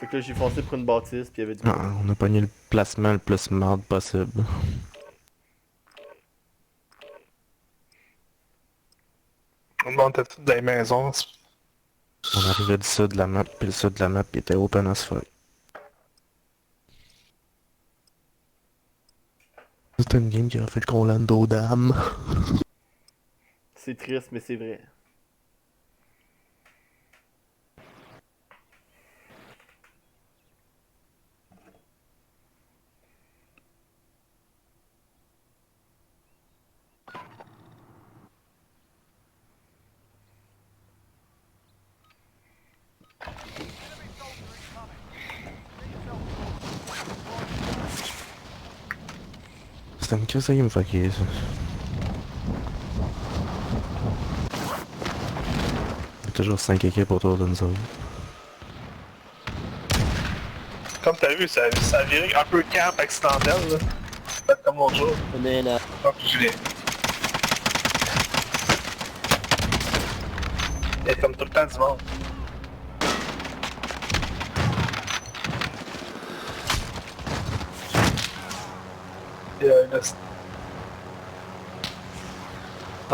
Fait que là, j'ai foncé pour une bâtisse, puis il y avait du Ah, monde. on a pogné le placement le plus marde possible. On était tous dans les maisons. On arrivait du sud de la map, puis le sud de la map il était open as fuck. C'était une game qui a fait qu'on Lando Dam. C'est triste, mais c'est vrai. C'était une crise qui me fuckait ça. Il y a toujours 5 équipes autour de nous autres. Comme t'as vu, ça a viré un peu camp accidentel, là. Fait comme l'autre jour. Mais là, Donc, je l'ai. Il y a comme tout le temps du monde. Et là, c'est...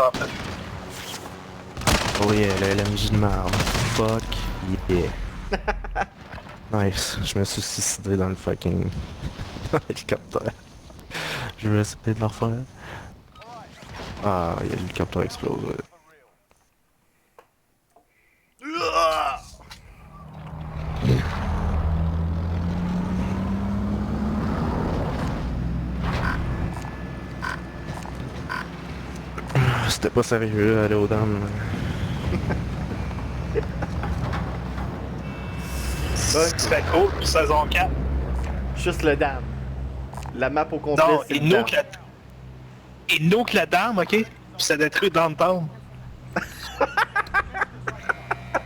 En fait, Oh yeah, le LMJ de merde. Fuck yeah. Nice, je me suis suicidé dans le fucking hélicoptère. Je vais essayer de le refaire. Ah, il y a l'hélicoptère explosé. C'était pas sérieux, aller aux dames. c'était cool, puis saison 4. Juste le dam. La map au complet, Non, c'est il le dam. nuke la... Il nuke la dame, ok? Puis ça détruit Downtown.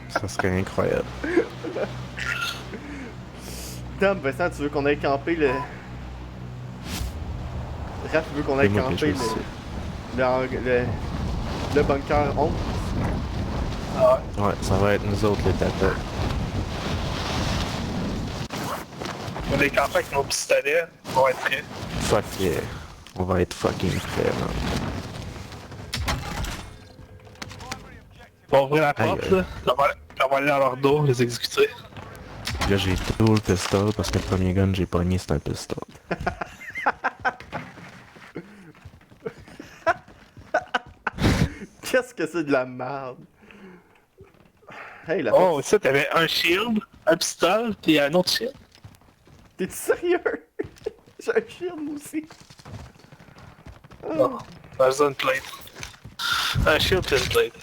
Ça serait incroyable. Dam, Vincent, tu veux qu'on aille camper le... Raph veut qu'on aille C'est moi qui ai camper choisi le bunker 11. Ah ouais. Ouais, ça va être nous autres les tatas. On est campés avec nos pistolets, on va être prêts. Fuck yeah. On va être fucking prêts, man. On va ouvrir la porte, Aïe, là. On va aller dans leur dos, les exécuter. Là j'ai tout le pistol parce que le premier gun que j'ai pogné c'est un pistol. Qu'est-ce que c'est de la merde? Hey, la Oh, porte... ça, t'avais un shield, un pistolet, puis un autre shield. T'es-tu sérieux? J'ai un shield, moi aussi. Non, dans une plate. Un shield puis une plate.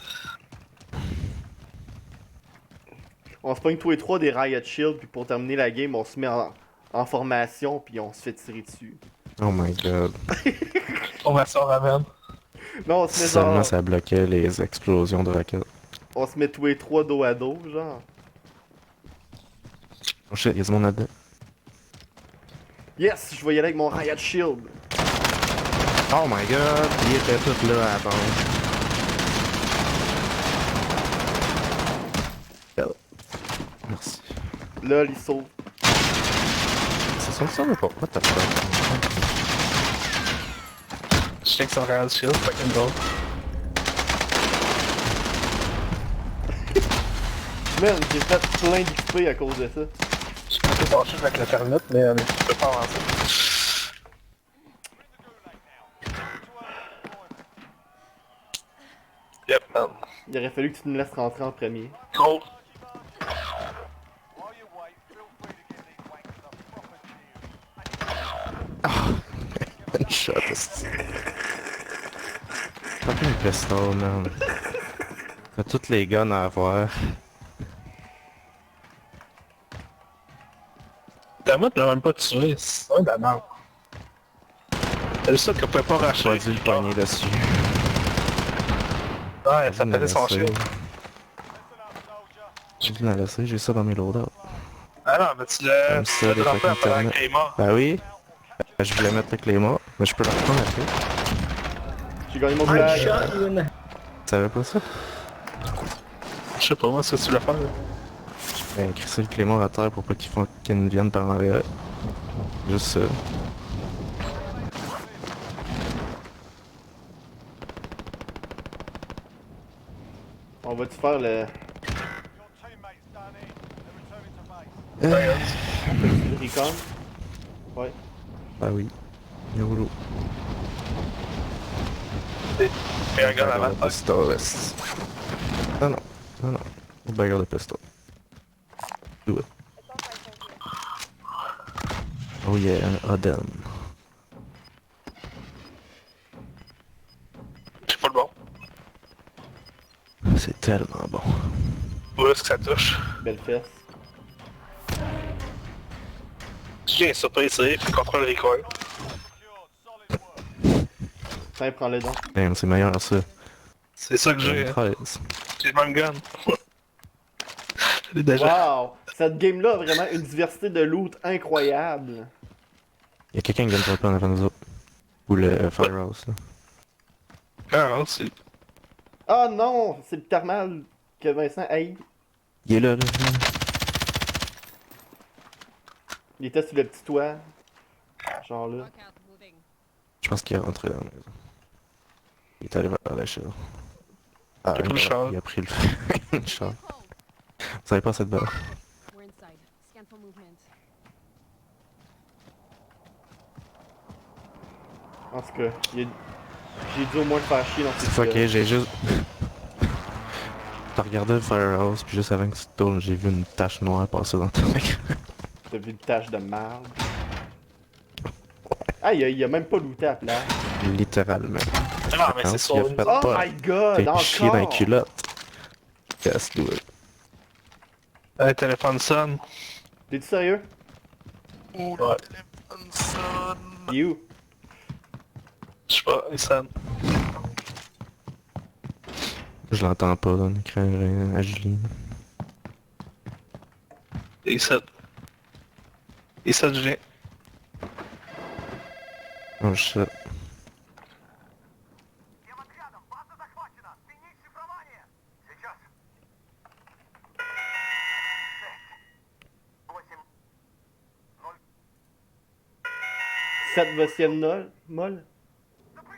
On se pogne tous les trois des Riot Shield, puis pour terminer la game, on se met en formation, puis on se fait tirer dessus. Oh my god. On va s'en ramène. Non, on se met Seulement genre... ça bloquait les explosions de roquettes. On se met tous les trois dos à dos, genre. Oh shit, y'a du monde là-dedans. Yes! Je vais y aller avec mon Riot Shield. Oh my god, il était tout là à la bande. Oh. Merci. Là, il sauve. C'est ça ou pas? What the fuck? Je check son Riot Shield, fucking drôle. Man, j'ai fait plein d'XP à cause de ça. Je suis un peu fâché avec la fermette, mais je peux pas avancer. Yep, man. Il aurait fallu que tu me laisses rentrer en premier. Gros. Une shot, c'est... Fucking pistol, man. T'as toutes les guns à avoir. Ta mode l'a même pas tué, c'est un de la merde. C'est le seul qu'on pouvait pas J'ai racher. pas dû le pogner dessus. Ouais, ça faisait son shield. J'ai dû la laisser, j'ai ça dans mes loadouts. Ah non, mais tu l'as Comme ça, les droppé fucking après la termites. clé mort. Bah oui. Je voulais mettre le clé mort, mais je peux le reprendre après. J'ai gagné mon I flag. shot you in the... Tu savais pas ça? Je sais pas moi ce que tu voulais faire. Ben, crisser le Clément à terre pour pas qu'il vienne par en arrière. Juste ça. On va-tu faire le... On fait le recon? Ouais. Ah oui. YOLO. Mais regarde Bagarre avant. de pistol, esti. Non, non. Non, non. Bagarre de pistol. Do it. Oh yeah, un Odin. J'ai pas le bon. C'est tellement bon. Où est-ce que ça touche? Belle fesse. J'ai un surprise, puis contrôle le recoil. Tiens, prends-le donc. Damn, c'est meilleur ça. C'est ça que j'ai. 13. J'ai le même gun. Je l'ai déjà. Wow! Cette game-là a vraiment une diversité de loot incroyable. Y'a quelqu'un qui vient de dropper en avant de nous autres. Ou le Firehouse là. Ah non, c'est... Ah non! C'est le thermal que Vincent haït. Il est là, là. Il était sur le petit toit. Genre là. Je pense qu'il est rentré dans la maison. Il est allé vers la char. Ah, Il a pris le char. il a pris le char. Vous avez pas cette balle? We're inside. Scan for movement. En tout cas, j'ai dû au moins le faire chier dans C'est cette fucké, j'ai juste... T'as regardé le Firehouse, puis juste avant que tu te tournes, j'ai vu une tache noire passer dans ton écran. T'as vu une tache de merde. Ah, il a même pas looté à place. Littéralement. Ah, mais c'est Pense qu'il a ça. fait Oh pas. my god! T'es chier dans les Encore! culottes. Yes, do it. Un téléphone sonne. T'es-tu sérieux? Ouais. You? Je sais pas, il sonne. Je l'entends pas dans l'écran à Julie. Il sonne. Il sonne, Julien. Oh shit. Sept vestienne molle?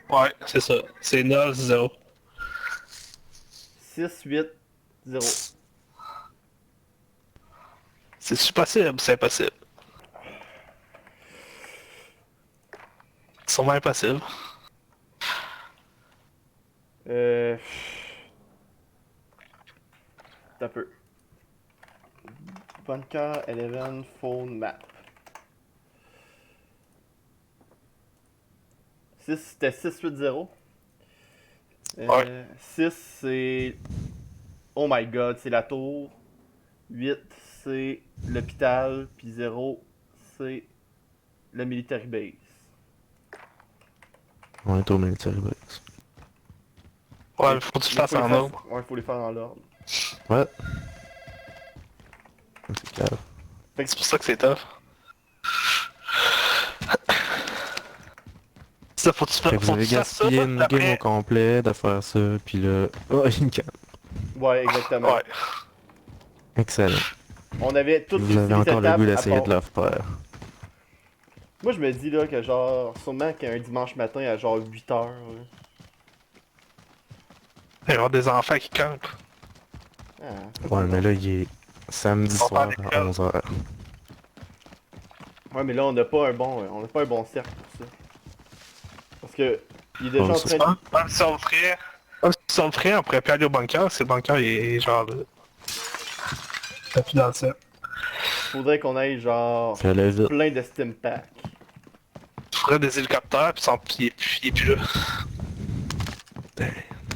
Ouais, c'est ça. C'est 9-0. 6, 8, 0. C'est possible, c'est impossible. C'est sûrement impossible. T'as peu. Bunker 11 phone map. 6, c'était 6-8-0. Ouais. 6, c'est... Oh my god, c'est la tour. 8, c'est l'hôpital. Puis 0, c'est le military base. On est au military base. Ouais, faut que tu le fasses en ordre. Ouais, faut les faire dans l'ordre. Ouais. C'est calme. C'est pour ça que c'est tough. Ça, faut que tu Fait que vous faut que avez tu fasses ça, gaspillé une game après... au complet de faire ça, puis là... Oh, il me calme. Ouais, exactement. Ouais. Excellent. On avait toutes Vous avez les encore le étapes goût à d'essayer part- de le faire. Moi, je me dis là que genre, sûrement qu'un dimanche matin à genre 8h. Il y aura des enfants qui campent. Ouais, mais là, il est samedi On soir va à à l'école. 11h. Ouais, mais là, on n'a pas un bon cercle pour ça. Parce que, il est déjà Bon, en c'est train de... Même si on le ferait... Même si on le ferait, on pourrait plus aller au bunker, si le bunker il est genre là. T'as plus dans le set. Faudrait qu'on aille genre Fais-le vite. plein de Steam Pack. Tu ferais des hélicoptères, puis il est plus là.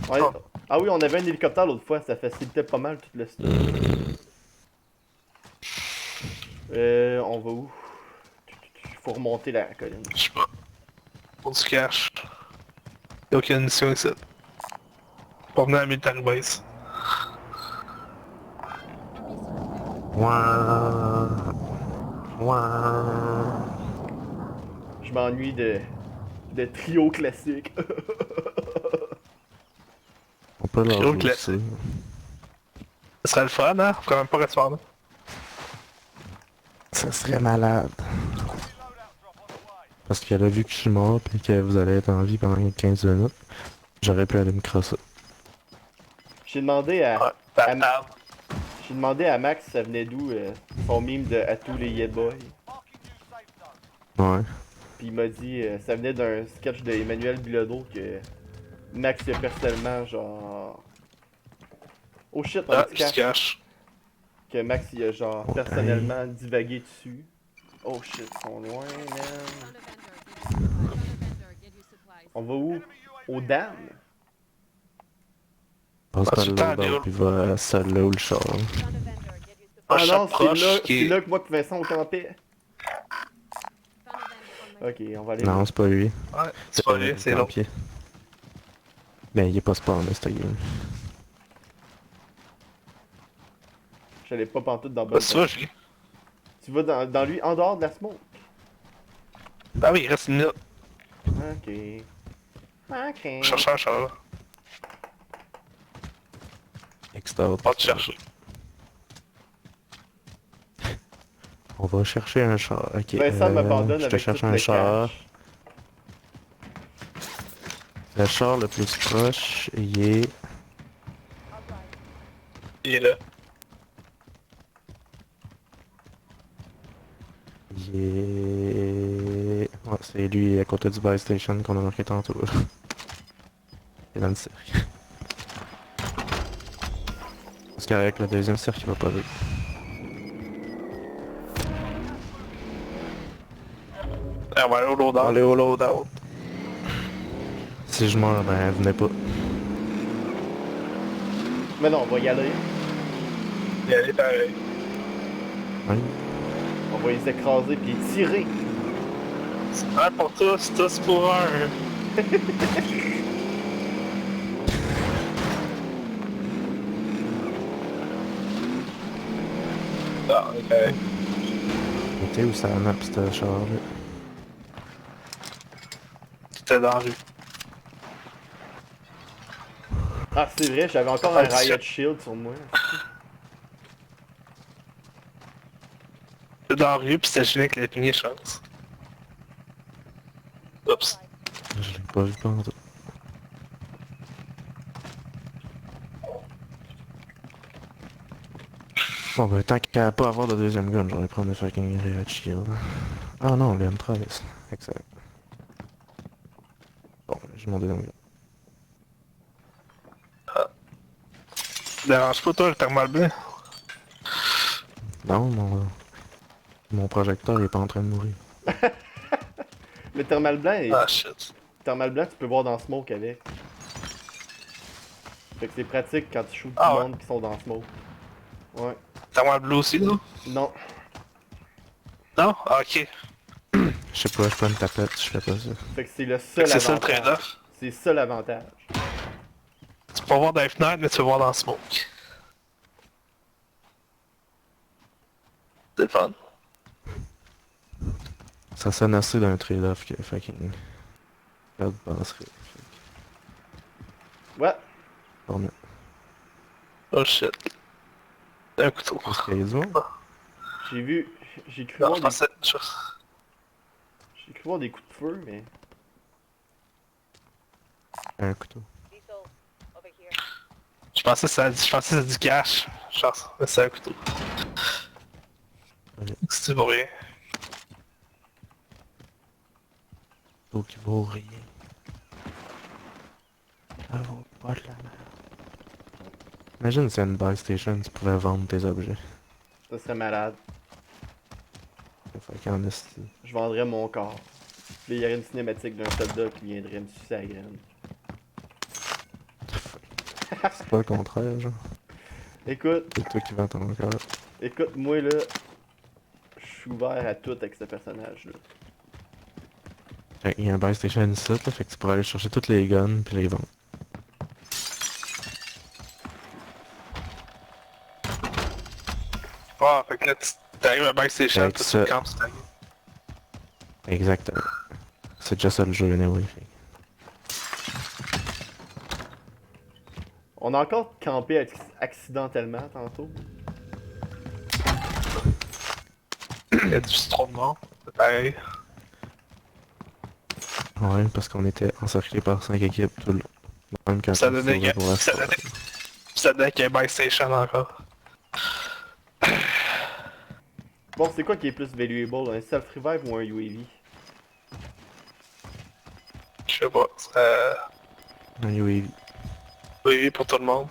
Ouais. Oh. Ah oui, on avait un hélicoptère l'autre fois, ça facilitait pas mal tout le stuff. On va où? Faut remonter la colline. Je sais pas. Pour du cash. Y'a aucune mission ici. Pour venir à la military base. Ouah. Ouah. Je m'ennuie de trio classique. On peut leur Trio jouer classique. aussi. Ce serait le fun, hein? Faut quand même pas rester là. Ça serait malade. Parce qu'elle a vu que je suis mort et que vous allez être en vie pendant 15 minutes. J'aurais pu aller me crosser. J'ai demandé Ouais, à, bâtard. j'ai demandé à Max ça venait d'où son meme de à tous les Yeah Boys. Ouais. Puis il m'a dit ça venait d'un sketch de Emmanuel Bilodeau que Max il a personnellement genre. Oh shit, on Ah, est il se cache. que Max il a genre Oh, personnellement divagué dessus. Oh shit, ils sont loin, man. Found a vendor. Get you supplies. On va où? Au dam? Passe Ah, par c'est le le temps, loadout Léo. puis va à celle-là où le char. Found a vendor. Get you supplies. Moi, Ah je non, s'approche, c'est là que moi que Vincent on campait. Found a vendor on my Ok, on va aller Non, là. c'est pas lui. Ouais, c'est pas lui, c'est l'autre. pied. Ben, il est pas spawné, cette game. J'allais pas pantoute dans le Bah, bon c'est ça, je l'ai. Tu vas dans lui en dehors de la smoke. Ah oui, il reste une minute. Ok. Ok. Cherche un char. Extort. Pas te chercher. On va chercher un char. Ok. Vincent m'abandonne je te avec cherche tout un le char. cash. Le char le plus proche, il est... Il est là. Il est... Ouais, c'est lui à côté du buy station qu'on a marqué tantôt. Il est dans le cercle. Parce qu'avec le deuxième cercle, il va pas vite. Ah, on va aller au loadout. Allez au loadout. Si je meurs, ben venez pas. Mais non, on va y aller. Il est allé pareil. Hein? On va les écraser puis les tirer. C'est un pour tous pour un. Ah, ok. Il était où ça map, ce char-là? C'était dans la rue. Ah, c'est vrai, j'avais encore un Riot Shield sur moi. C'était dans la rue, pis c'était gelé avec la pignée, chance. Oups. Je l'ai pas vu pendant tout. Bon ben tant qu'à pas avoir de deuxième gun, j'aurais prendre le fucking Riot Shield. Ah non, le M13. Excellent. Bon, j'ai mon deuxième gun. Dérange pas toi le thermal bleu? Non, mon projecteur il est pas en train de mourir. Le thermal blanc, Ah shit. thermal blanc, tu peux voir dans smoke avec. Fait que c'est pratique quand tu shoots Ah du ouais. monde qui sont dans smoke. Ouais. Thermal bleu aussi, là? Non. Non? Ah, ok. Je sais pas, je peux me taper si je fais pas ça. Fait que c'est le seul C'est ça le avantage. trade-off. C'est le seul avantage. Tu peux pas voir dans les fenêtres, mais tu peux voir dans le smoke. C'est le fun. Ça sonne assez d'un trade-off que fucking... Perdre penserait. Ouais. Bon, mais Oh shit. Un couteau. est-ce qu'il y a du monde? J'ai cru Non, voir je des... pensais... J'ai cru voir des coups de feu, mais... Un couteau. Je pensais que c'était du cash. Chance. Mais c'est un couteau. Ok. C'est pour rien. Couteau qui vaut rien. Ça vaut pas de la merde. Imagine si à une buy station tu pouvais vendre tes objets. Ça serait malade. Fait qu'en esti. Je vendrais mon corps. Puis il y aurait une cinématique d'un soldat qui viendrait me sucer la graine. C'est pas le contraire, genre. Écoute, C'est toi qui vends ton corps. écoute, moi là, je suis ouvert à tout avec ce personnage-là. Fait qu'il y a un buy station ici, là, fait que tu pourrais aller chercher toutes les guns puis les vendre. Ah, fait que là, t'arrives à Backstation, Avec puis tu ça. te campes sur ta gueule. Exactement. C'est déjà ça le jeu, anyway. Fait. On a encore campé accidentellement tantôt. Il y a du citron de mort. C'est pareil. Ouais, parce qu'on était encerclés par 5 équipes tout le long. Même quand Ça on se donnait sauvait que- pour la ça soirée. donnait- Ça donnait qu'il y a Buy Station encore. Bon, c'est quoi qui est plus valuable, un self-revive ou un UAV? Je sais pas. Un UAV. Oui, pour tout le monde.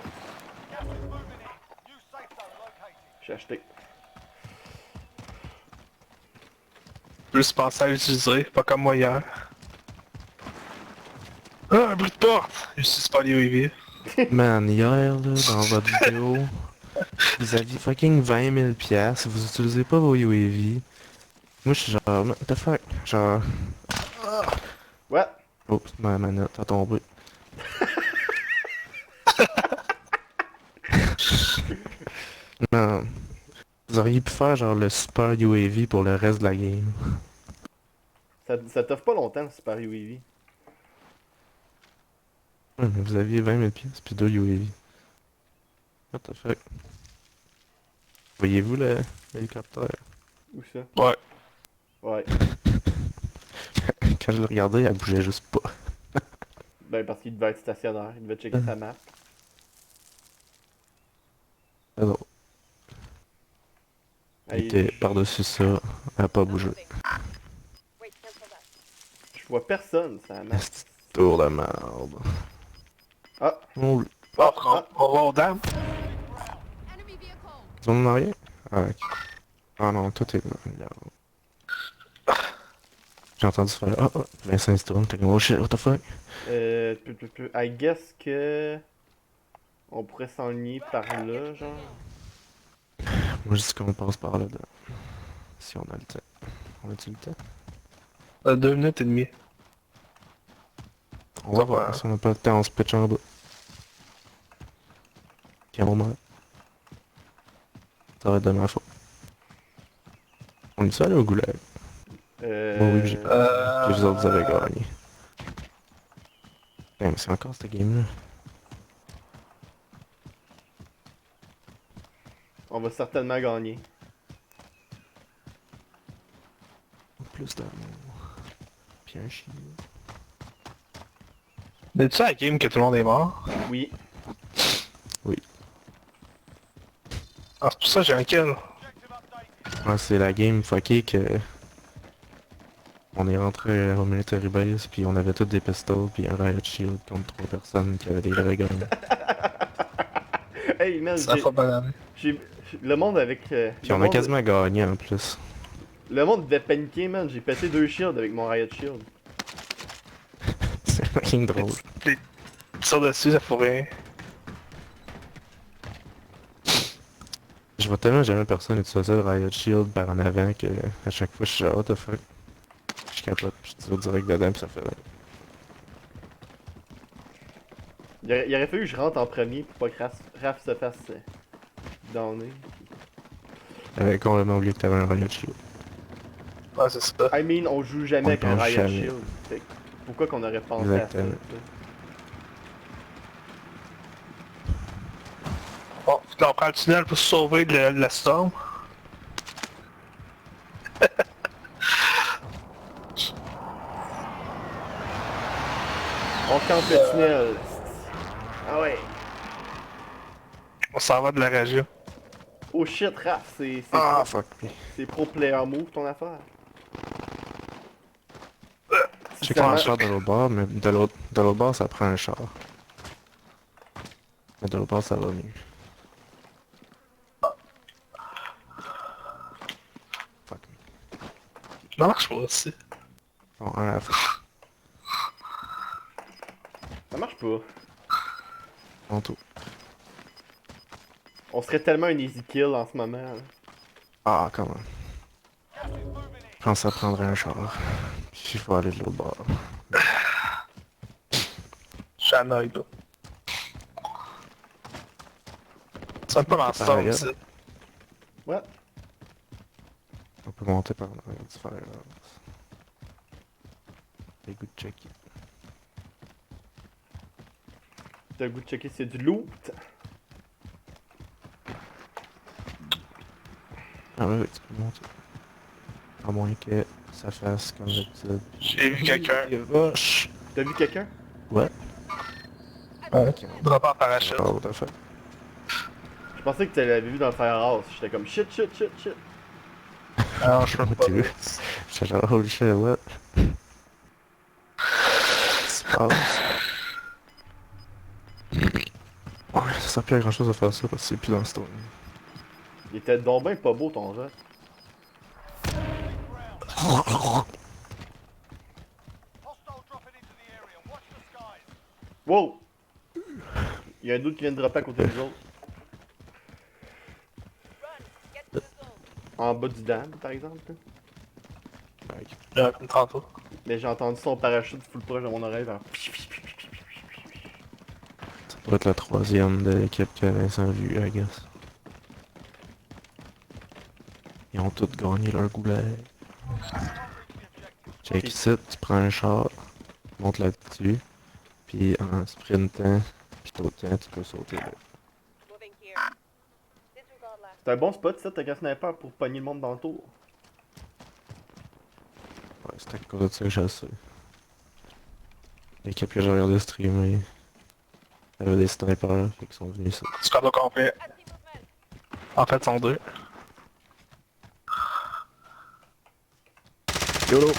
J'ai acheté. Plus penser à l'utiliser, pas comme moi hier. Ah, un bruit de porte! J'utilise pas les UAV. Man, hier, là, dans votre vidéo, vous aviez fucking 20 000 piastres, vous utilisez pas vos UAV. Moi, je suis genre, what the fuck? Genre, Ouais. oups, ma manette a tombé. Non. Vous auriez pu faire genre le super UAV pour le reste de la game. Ça t'offre pas longtemps, le Super UAV. Ouais, mais vous aviez 20 000 piastres puis 2 UAV. What the fuck? Voyez-vous l'hélicoptère? Où ça? Ouais. Ouais. Quand je le regardais, elle bougeait juste pas. Ben, parce qu'il devait être stationnaire. Il devait checker sa map. Alors, il Hey, était par-dessus ça, elle a pas bougé. Wait, cancel that. je vois personne, sa map. Esti de tour de merde. Ah! Oh, Bon, on va aux dames. Enemy vehicle. tu vas en arrière? Ah, ok. Ah non, tout est là. J'ai entendu faire Vincent se tourne, t'es comme oh shit, what the fuck? I guess que... On pourrait s'enligner par là, genre. Moi je dis qu'on passe par là-dedans. Si on a le temps. On a-tu le temps? 2 minutes et demie. On va Ça voir. va. Si on n'a pas le temps, on se pitch en bas. Cameraman. Ça va être de ma faute. On est seul au goulag? Bon, oui, j'ai Euh... les autres avaient gagné. Ouais, mais c'est encore cette game-là. On va certainement gagner. Plus d'amour. Puis un chien. Es-tu à la game que tout le monde est mort? Oui. Ah, c'est pour ça que j'ai un kill. Ouais, c'est la game fuckée que... On est rentré au military base, puis on avait tous des pistols, puis un riot shield contre 3 personnes qui avaient des vrais guns. Hey, man, Ça fait bonne année. j'ai... Le monde avec... Puis on a quasiment gagné en plus. Le monde devait paniquer, man. J'ai pété 2 shields avec mon riot shield. C'est fucking drôle. Tu tires dessus, ça faut rien. Je vois tellement jamais personne utiliser le riot shield par en avant que à chaque fois je suis genre what the fuck. Je capote, je tire direct dedans pis ça fait rien. Il aurait fallu que je rentre en premier pour pas que Raph se fasse downer. J'avais complètement oublié que t'avais un riot shield. Ouais, c'est ça. I mean, on joue jamais On avec un pense riot jamais. shield. Fait que pourquoi qu'on aurait pensé Exactement. à ça? tu sais? Bon, on prend le tunnel pour se sauver de la storm. On campe le tunnel. Ah ouais. On s'en va de la région. Oh shit, Raph, c'est Ah fuck. c'est pro player move ton affaire. J'ai pas un char de l'autre bord, mais de l'autre bord ça prend un char. Mais de l'autre bord ça va mieux. Fuck. Ça marche pas aussi. Bon, un à la fois. Ça marche pas. En tout. On serait tellement un easy kill en ce moment. là. Ah, quand même. Je pense que ça prendrait un char. Puis il faut aller de l'autre bord. Je suis annoyé, là. C'est un peu dans la storm, Pareil. ici. Ouais. On peut monter par l'arrière du fer. Les goûts de checker. T'as le goût de checker c'est du loot. Ah ouais, tu peux monter. À moins que ça fasse comme d'habitude. J'ai vu quelqu'un. Rush! T'as vu quelqu'un? Ouais. Ouais. Ok. Drop en parachute. Oh, what the fuck? Je pensais que tu l'avais vu dans le Firehouse. J'étais comme shit, shit, shit, shit. Alors, je peux Moi, pas. tu j'étais genre, holy shit, what? Qu'est-ce qui se passe? Ouais, ça sert plus à grand chose de faire ça parce que c'est plus dans le story. Il était donc ben pas beau ton jet. Wow! Il y a un doute qui vient de dropper à côté des autres. Get to the zone. En bas du dam, par exemple. là. Comme tantôt. Mais j'ai entendu son parachute full proche de mon oreille. Vers... Ça doit être la troisième de l'équipe que Vincent a vu, I guess. Ils ont tous gagné leur goulet. Check ici, tu prends un char, tu montes là-dessus, puis en sprintant, puis sautant, tu peux sauter là. Moving here. Disregard last. C'est un bon spot, ça, t'as qu'un sniper pour pogner le monde dans le tour. Ouais, c'est à cause de ça que j'ai ça. L'équipe que j'ai regardé streamer, il y avait des snipers, fait qu'ils sont venus ici. Squad au complet. Anti-movement. En fait, sont deux. YOLO!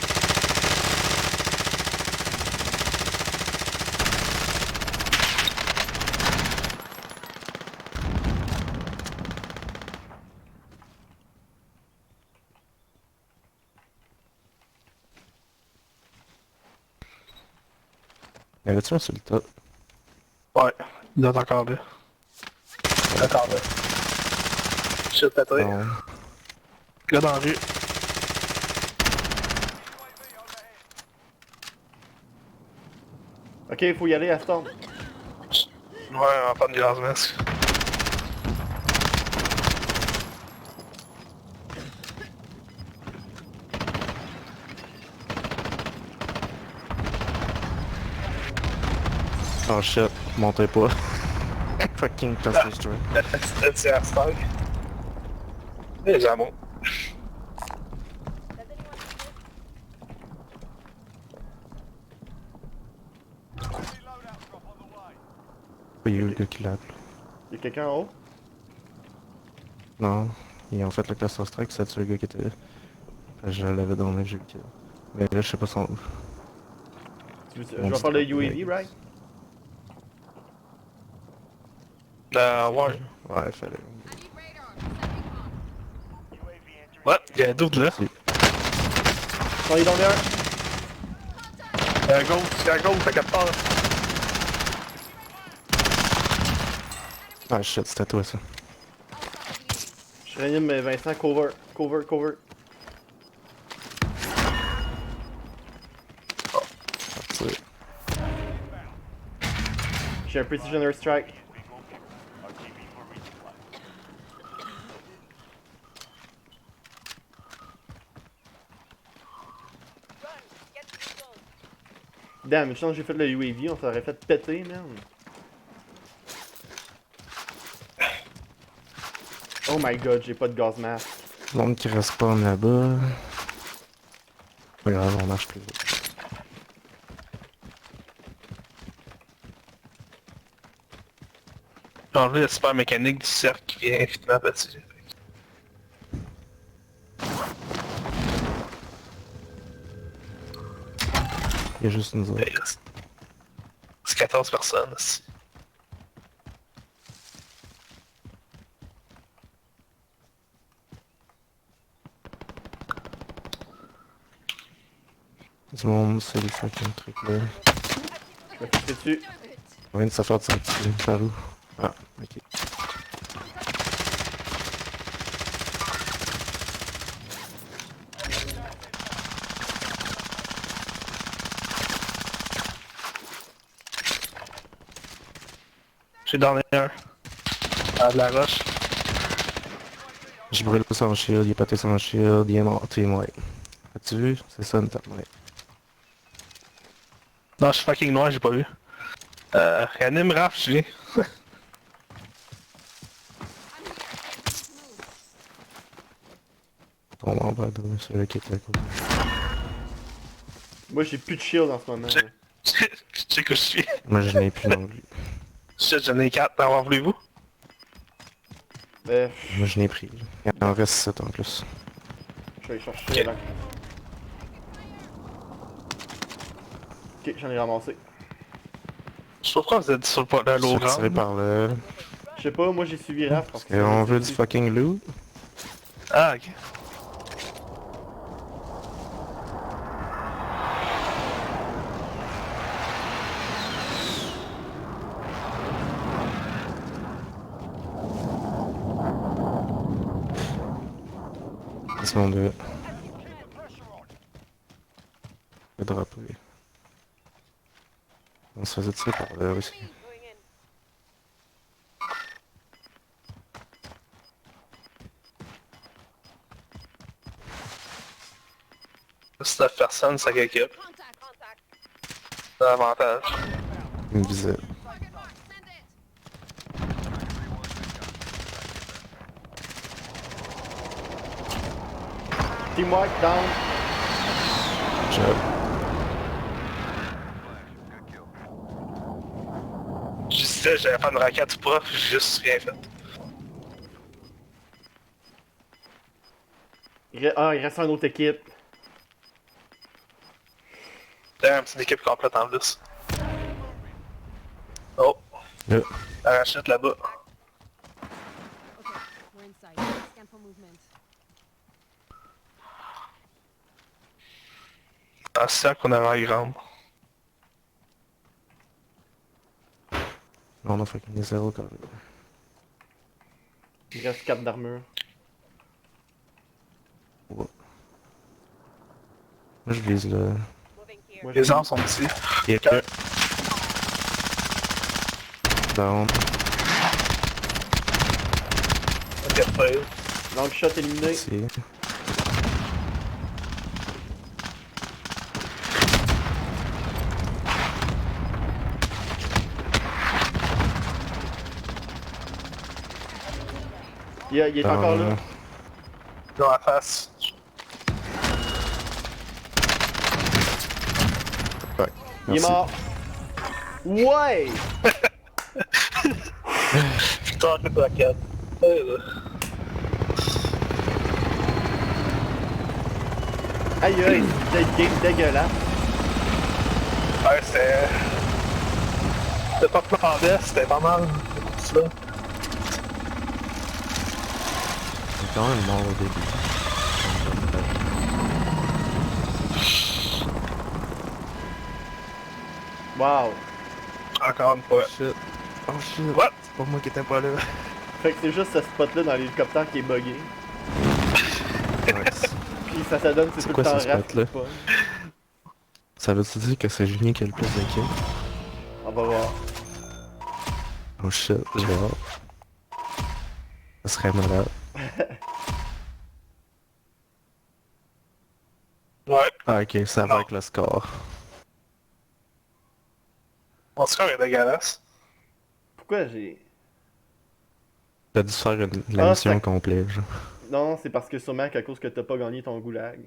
Y avait-tu un sur le top? Ouais. Il doit être encore là. Encore là. Shit, pété. Non. Gars dans la rue. Ok, faut y aller à Storm. Ouais, on va prendre du gaz masque. Oh shit, montez pas. Fucking cluster strike. C'est à Stag. Les amours. Does anyone need this? Il y a eu le gars qui l'a appelé. Y'a quelqu'un en haut? Non, ils ont fait le cluster strike, c'est le gars qui était là. Je l'avais dans le jeu. Mais là, je sais pas son nom. Je vais faire le UAV, right? Ouais. Ouais, fallait. I need radar. Sending on. Ouais, il y a un doute là. Si. On est dans l'air. Il y a un gauche, il y a un gauche, à 4 parts. Ah shit, c'était toi ça. Je réanime Vincent, cover, cover, cover. Parti. J'ai un precision airstrike. Run. Get to the zone. Damn, une chance que j'ai fait le UAV, on s'aurait fait péter, man. Oh my god, j'ai pas de gaz mask. Le monde qui respawn là-bas. Pas grave, on marche plus vite. J'ai enlevé le super mécanique du cercle qui vient infiniment petit. Il y a juste nous autres. C'est 14 personnes aussi. Du monde, c'est les fucking trucs là. Je me fais dessus. On vient de se faire tirer par où? Ah, ok. J'ai dans les un. À de la roche. J'ai brûlé son shield, il a pété son shield, il est mort, team white. As-tu vu? C'est ça une top white. Non, je suis fucking noir, j'ai pas vu. Réanime Raph, je viens. On va en bas, c'est le qui est à côté. Moi, j'ai plus de shield en ce moment. Check. Tu sais que je suis. Moi je n'ai plus non plus. J'en ai 4, d'avoir voulez-vous? Euh, Moi je n'ai pris. Il en reste 7 en plus. je vais aller chercher Ok. là. Ok, j'en ai ramassé. Je sais pas pourquoi vous êtes sur le point de Je l'eau suis tiré grande. par là. Je sais pas, moi j'ai suivi Raph parce que... Et on veut du fucking loot. Ah, ok. C'est mon deux. Le drapeau. On se faisait tirer par là aussi. Si 9 personnes, ça quelqu'un. Contact. Contact. C'est un avantage. Il me visait. Target mark. Send it. Teamwork, down. Job. Je disais, j'allais faire une raquette ou pas, j'ai juste rien fait. Il reste une autre équipe. Damn, c'est une équipe complète en plus. Oh, Là. elle rachète là-bas. Okay, we're inside. Scan for movement. En sac, on avait un grand. On a fucking 0 quand même. Il reste 4 d'armure. Ouais. Moi je vise là. Moving here. Moi, Les armes sont ici. Il est là. Down. Ok, fail. Long shot éliminé. Ici. Il est encore là. Dans la face. Ouais. Il est Merci. mort. Ouais! Putain, une raquette. Aïe aïe, c'était une game dégueulasse. Ouais, c'était... C'était pas plan d'est, c'était pas mal. Ça. C'est quand même mort au début. Wow. Encore une fois. Shit. Oh shit. What? C'est pas moi qui étais pas là. Fait que c'est juste ce spot là dans l'hélicoptère qui est buggé. Nice. Puis ça donne c'est C'est tout quoi le temps ce Raph spot-là? qui pogne. Ça veut-tu dire que c'est Julien qui a le plus de kills? On va voir. Oh shit, je vais voir. Ça serait malade. Ouais. Ah ok, ça va Non. avec le score. Mon score est dégueulasse. Pourquoi j'ai... T'as dû faire la mission ça- complète, genre. Non, c'est parce que sûrement qu'à cause que t'as pas gagné ton goulag.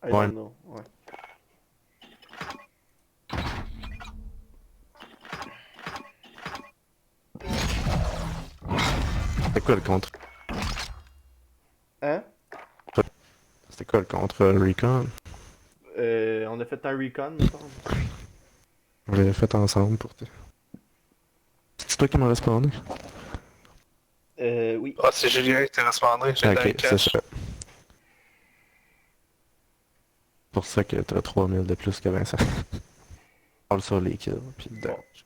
I Ouais. don't know. Ouais. C'était quoi le contre? Hein? C'était quoi le contre Recon? On a fait un recon, me semble. On l'avait fait ensemble pour te... C'est toi qui m'as respawné? Oui. Ah, c'est Julien qui t'est respondé, j'ai Ah, dans le ok, c'est cash. ça. Pour ça que t'as 3000 de plus que Vincent. Parle sur les kills, puis le Bon. dash.